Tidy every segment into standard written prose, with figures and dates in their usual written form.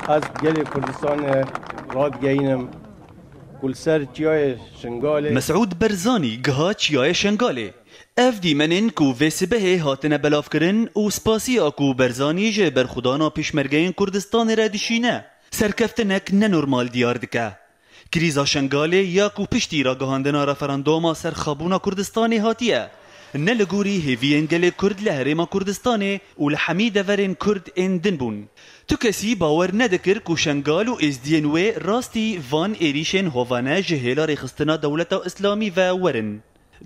از گل کردستان راد گینم کل سر چیای شنگاله مسعود برزانی گها چیای شنگاله اف دیمنین کو وسبه هاتنه بلاف کرن و سپاسی اکو برزانی جه برخودانا پیشمرگین کردستان را دشینه سرکفتنک ننورمال دیار دکه کریزا شنگاله یا کو پشتی را گهاندنا رفراندوما سر خابونا کردستانی هاتیه نلگوری هیوین گل کرد لهرما کردستانه و لحمید ورن کرد اندن بون تو کسی باور ندکر کو شنگال و ازدینوه راستی وان ایریشن هوانه جهیلا ریخستنا دولتا اسلامی و ورن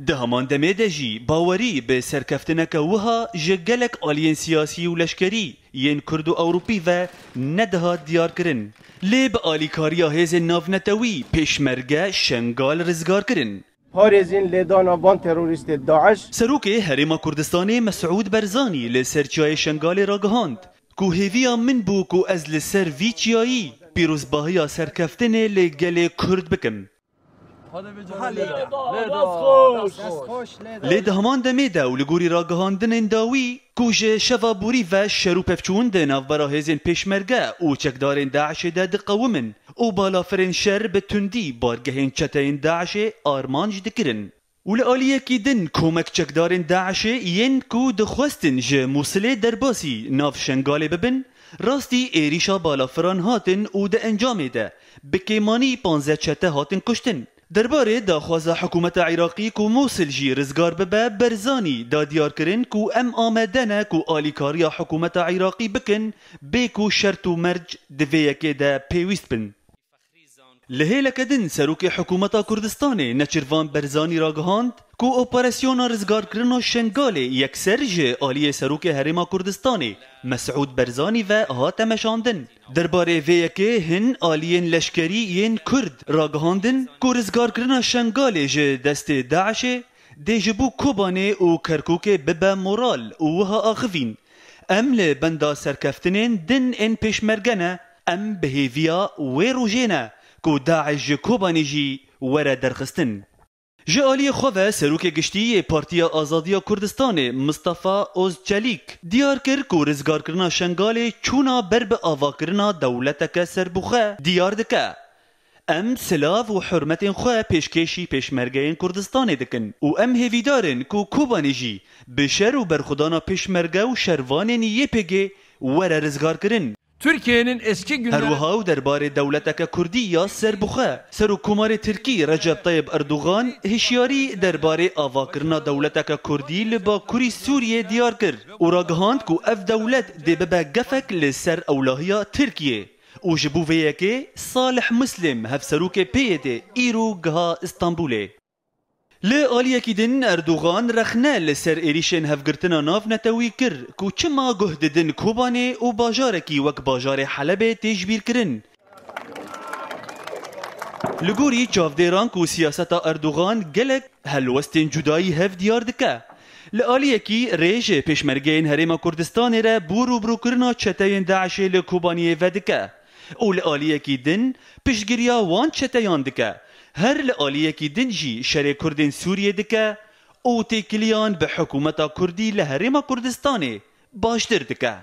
ده همان دمه ده جی باوری به سرکفتنک وها جگلک آلین سیاسی و لشکری ین کرد و اوروپی و ندها دیار کرن لی به آلیکاریا هیز نافنتوی پیشمرگه شنگال رزگار کرن پارێزین لێدانا وان تروریست داعش سروک هرما کردستانی مسعود برزانی لسرچای شنگال را گهاند کو هیویا من بو کو از لسر ویچیایی پیروزباهی سرکفتن لگل کرد بکم لید همان دمه ده و لگوری را گهاندن انداوی کوژه شوا بوری و شروع پفچون ده ناو براهزین پیشمرگه و چکدارین داعش ده دقومن و بالافرین شر به تندی بارگهین چتین داعش آرمانج دکرن و لآلیه کی دن کومک چکدارین داعش ین کو دخواستن جه موصله درباسی ناو شنگاله ببن راستی ایریشا بالافران هاتن و ده انجام ده بکیمانی 15 چته هاتن کشتن درباره داخواز حکومت عراقی کو موصل جی رزگار ببه برزانی دا دیار کرن کو ام آمدنه کو آلیکاریا حکومت عراقی بکن بیکو شرط و مرج دویه که دا پیویست بن لهیله کدن سروک حکومت کردستانه نچروان برزانی را گهاند کو اپراسیون رزگار کرن شنگاله یکسر جه آلی سروک هرما کردستانه مسعود برزانی و هاتمشاندن درباره ویه که هن آلین لشکری ین کرد را گهاندن کو رزگار کرن شنگاله جه دست داعش دیجبو کوبانه و کرکوک ببه مورال و وها آخفین ام لبندا سرکفتنین دن ان پیشمرگنه ام بهیویا و روژینه کو داعش کوبانی جی وره درخستن جالی خواه سروک گشتی پارتیا آزادیا کردستان مصطفى اوزچلیک دیار کر کو رزگار کرنا شنگال چونا برب آوا کرنا دولتک سربوخه دیار دکه ام سلاف و حرمت خواه پیشکشی پیشمرگین کردستان دکن و ام هیویدارن کو کوبانی جی بشر و برخودانا پیشمرگه و شروانین یه پگه وره رزگار کرن Türkiye'nin eski günleri... هروها و درباره دولتک کردی یا سربخه سروکومار ترکی رجب طیب اردوغان هشیاری درباره آواکرنا دولتک کردی لبا کوری سوریه دیار کر و راگهاند کو اف دولت دی ببا گفک لسر اولاهیا ترکیه و جبوویه که صالح مسلم هف سروک پیده ایرو گها استانبوله لی آلیه کی دن اردوغان رخنه لسر ایریشن هفگرتنا ناف نتوی کر کو چما گهد دن کوبانه و باجارکی وک باجار حلب تجبیر کرن لگوری چافدیران کو سیاست اردوغان گلک هلوستین جدایی هف دیار دکه لآلیه کی ریج پیشمرگین هرما کردستان را بورو برو کرنا چتین داعش لکوبانیه ودکه و لآلیه کی دن پیشگیریا وان چتیان دکه هر لآلیه کی دنجی شر کردین سوریه دکه او تکلیان به حکومت کردی لهرما کردستانه باشتر دکه